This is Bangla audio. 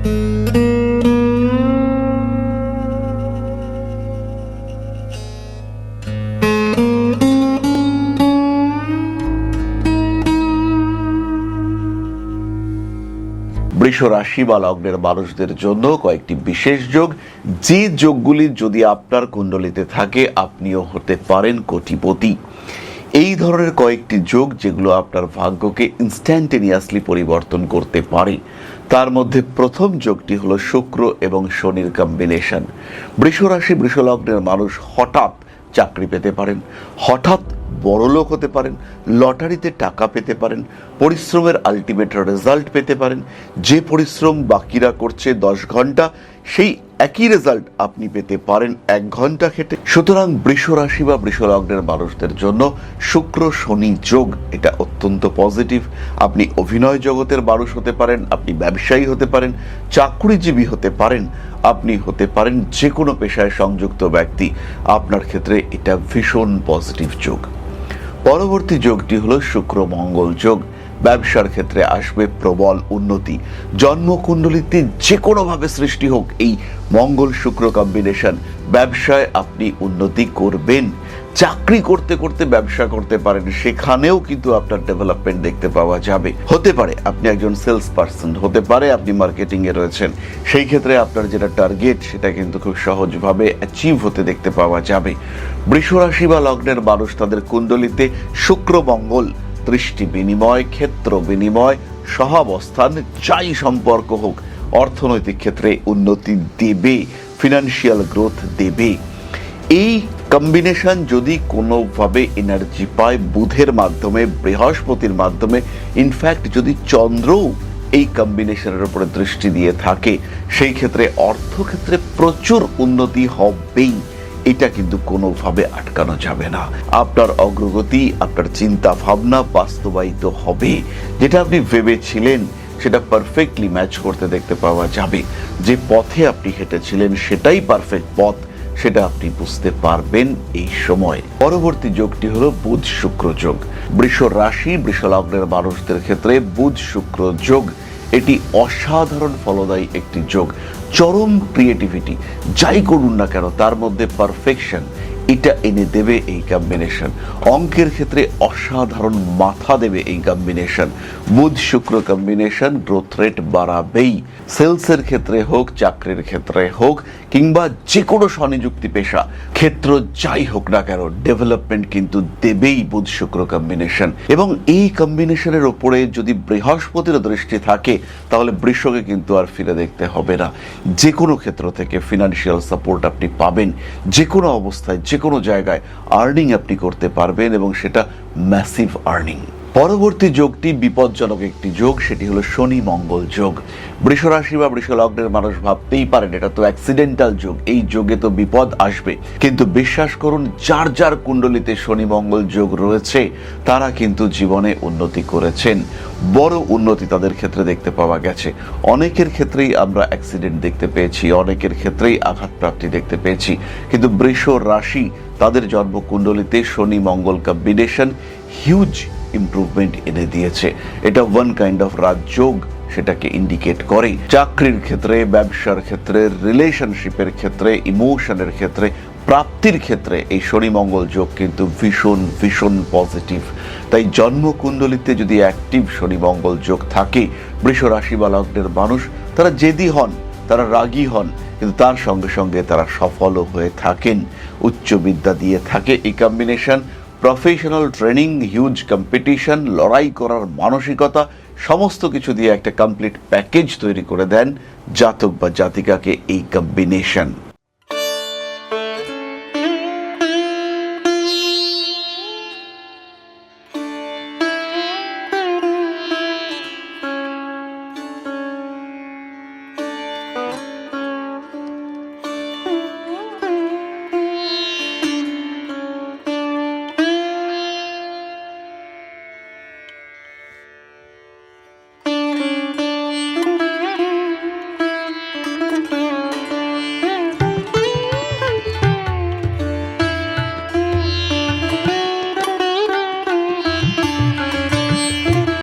বৃষ রাশি বা লগ্নের মানুষদের জন্য কয়েকটি বিশেষ যোগ, যে যোগগুলি যদি আপনার কুণ্ডলিতে থাকে আপনিও হতে পারেন কোটিপতি। এই ধরনের কয়েকটি যোগ যেগুলো আপনার ভাগ্যকে ইনস্ট্যান্টেনিয়াসলি পরিবর্তন করতে পারে। তার মধ্যে প্রথম যোগটি হলো শুক্র এবং শনির কম্বিনেশন। বৃষ রাশি বৃষ লগ্নের মানুষ হঠাৎ চাকরি পেতে পারেন, হঠাৎ বড়লোক হতে পারেন, লটারিতে টাকা পেতে পারেন, পরিশ্রমের আলটিমেট রেজাল্ট পেতে পারেন। যে পরিশ্রম বাকিরা করছে 10 ঘন্টা, সেই একই রেজাল্ট আপনি পেতে পারেন 1 ঘন্টা খেটে। সুতরাং বৃষ রাশি বা বৃষ লগ্নের মানুষদের জন্য শুক্র শনি যোগ এটা অত্যন্ত পজিটিভ। আপনি অভিনয় জগতের মানুষ হতে পারেন, আপনি ব্যবসায়ী হতে পারেন, চাকরিজীবী হতে পারেন, আপনি হতে পারেন যে কোনো পেশায় সংযুক্ত ব্যক্তি। আপনার ক্ষেত্রে এটা ভীষণ পজিটিভ যোগ। পরবর্তী যোগটি হলো শুক্র মঙ্গল যোগ। ব্যবসার ক্ষেত্রে আসবে প্রবল উন্নতি। জন্মকুণ্ডলিতে যে কোনোভাবে সৃষ্টি হোক এই মঙ্গল শুক্র কম্বিনেশন, ব্যবসায় আপনি উন্নতি করবেন। চাকরি করতে করতে ব্যবসা করতে পারেন, সেখানেও কিন্তু আপনার ডেভেলপমেন্ট দেখতে পাওয়া যাবে। হতে পারে আপনি একজন সেলস পার্সন, হতে পারে আপনি মার্কেটিং এ রয়েছেন, সেই ক্ষেত্রে আপনার যেটা টার্গেট সেটা কিন্তু খুব সহজভাবে অ্যাচিভ হতে দেখতে পাওয়া যাবে। বৃষ রাশি বা লগ্নের মানুষ তাদের কুণ্ডলিতে শুক্র মঙ্গল দৃষ্টি বিনিময়, ক্ষেত্র বিনিময়, সহাবস্থান, যাই সম্পর্ক হোক, অর্থনৈতিক ক্ষেত্রে উন্নতি দেবে, ফিনান্সিয়াল গ্রোথ দেবে। এই কম্বিনেশন যদি কোনোভাবে এনার্জি পায় বুধের মাধ্যমে, বৃহস্পতির মাধ্যমে, ইনফ্যাক্ট যদি চন্দ্রও এই কম্বিনেশনের উপরে দৃষ্টি দিয়ে থাকে, সেই ক্ষেত্রে অর্থক্ষেত্রে প্রচুর উন্নতি হবেই। এটা কিন্তু কোনোভাবে আটকানো যাবে না। আপনার অগ্রগতি, আপনার চিন্তা ভাবনা বাস্তবায়িত হবে। যেটা আপনি ভেবেছিলেন সেটা পারফেক্টলি ম্যাচ করতে দেখতে পাওয়া যাবে। যে পথে আপনি হেঁটেছিলেন সেটাই পারফেক্ট পথ, সেটা আপনি বুঝতে পারবেন এই সময়। পরবর্তী যোগটি হলো বুধ শুক্র যোগ। বৃষ রাশি বৃষ লগ্নের মানুষদের ক্ষেত্রে বুধ শুক্র যোগ এটি অসাধারণ ফলদায়ী একটি যোগ। চরম ক্রিয়েটিভিটি, যাই করুন না কেন তার মধ্যে পারফেকশন এটা এনে দেবে এই কম্বিনেশন। অঙ্কের ক্ষেত্রে অসাধারণ মাথা দেবে এই কম্বিনেশন। বুধ শুক্র কম্বিনেশন গ্রোথ রেট বাড়াবেই। সেলসের ক্ষেত্রে হোক, চাকরির ক্ষেত্রে হোক, কিংবা যে কোনো স্বনিযুক্তি পেশা ক্ষেত্র যাই হোক না কেন, ডেভেলপমেন্ট কিন্তু দেবেই বুধ শুক্র কম্বিনেশন। এবং এই কম্বিনেশনের ওপরে যদি বৃহস্পতির দৃষ্টি থাকে তাহলে বৃষকে কিন্তু আর ফিরে দেখতে হবে না। যে কোনো ক্ষেত্র থেকে ফিনান্সিয়াল সাপোর্ট আপনি পাবেন, যে কোনো অবস্থায় যে কোনো জায়গায় আর্নিং আপনি করতে পারবেন, এবং সেটা ম্যাসিভ আর্নিং। পরবর্তী যোগটি বিপজ্জনক একটি যোগ, সেটি হলো শনি মঙ্গল যোগ। বৃষ রাশি বা বৃষ লগ্নের মানুষ ভাবতেই পারেন এটা তো অ্যাক্সিডেন্টাল যোগ, এই যোগে তো বিপদ আসবে। কিন্তু বিশ্বাস করুন, যার যার কুণ্ডলিতে শনি মঙ্গল যোগ রয়েছে তারা কিন্তু জীবনে উন্নতি করেছেন। বড় উন্নতি তাদের ক্ষেত্রে দেখতে পাওয়া গেছে। অনেকের ক্ষেত্রেই আমরা অ্যাক্সিডেন্ট দেখতে পেয়েছি, অনেকের ক্ষেত্রেই আঘাতপ্রাপ্তি দেখতে পেয়েছি, কিন্তু বৃষ রাশি তাদের জন্মকুণ্ডলিতে শনি মঙ্গল কম্বিনেশন হিউজ ইমপ্রুভমেন্ট এনে দিয়েছে। এটা ওয়ান কাইন্ড অফ রাজযোগ সেটাকে ইন্ডিকেট করে। চাকরির ক্ষেত্রে, ব্যবসার ক্ষেত্রে, রিলেশনশিপের ক্ষেত্রে, ইমোশনের ক্ষেত্রে, প্রাপ্তির ক্ষেত্রে এই শনি মঙ্গল যোগ কিন্তু ভীষণ ভীষণ পজিটিভ। তাই জন্মকুণ্ডলিতে যদি অ্যাক্টিভ শনি মঙ্গল যোগ থাকে, বৃষ রাশি বা লগ্নের মানুষ তারা জেদি হন, তারা রাগী হন, কিন্তু তার সঙ্গে সঙ্গে তারা সফলও হয়ে থাকেন। উচ্চ বিদ্যা দিয়ে থাকে এই combination. Professional training, huge competition, লড়াই করার মানসিকতা, সমস্ত কিছু দিয়ে একটা কমপ্লিট প্যাকেজ তৈরি করে দেন জাতক বা জাতিকাকে এই কম্বিনেশন।